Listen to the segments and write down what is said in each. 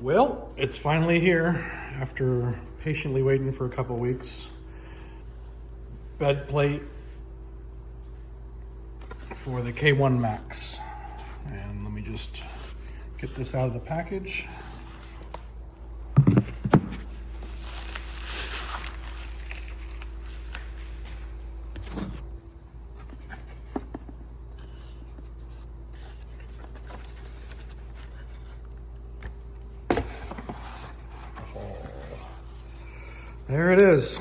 Well, it's finally here after patiently waiting for a couple weeks. Bed plate for the K1Max. And let me just get this out of the package. There it is.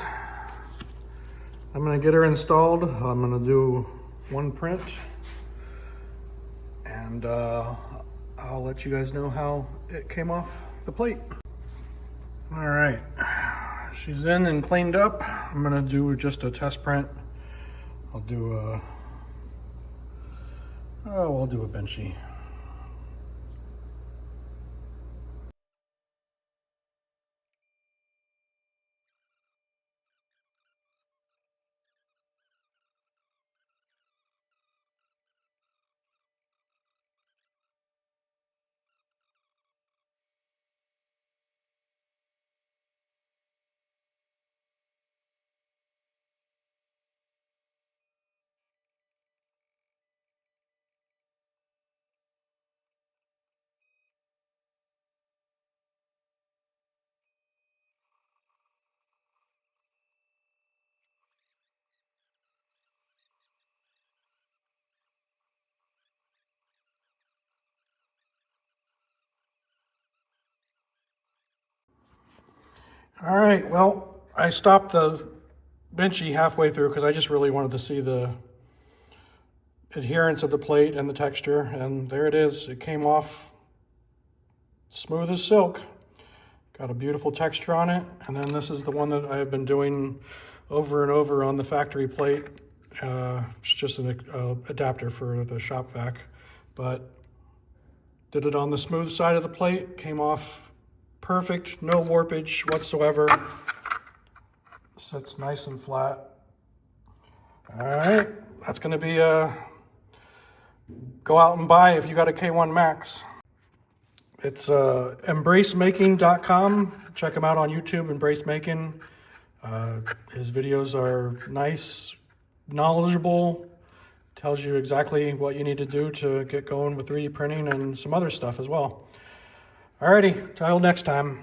I'm gonna get her installed. I'm gonna do one print and I'll let you guys know how it came off the plate. All right, she's in and cleaned up. I'm gonna do just a test print. I'll do we'll do a benchy. All right, well, I stopped the benchy halfway through because I just really wanted to see the adherence of the plate and the texture, and there it is. It came off smooth as silk. Got a beautiful texture on it, and then this is the one that I have been doing over and over on the factory plate. It's just an adapter for the shop vac, but did it on the smooth side of the plate, came off perfect, no warpage whatsoever. Sits nice and flat. All right, that's gonna be go out and buy if you got a K1Max. It's embracemaking.com. Check him out on YouTube, Embrace Making. His videos are nice, knowledgeable, tells you exactly what you need to do to get going with 3D printing and some other stuff as well. Alrighty, till next time.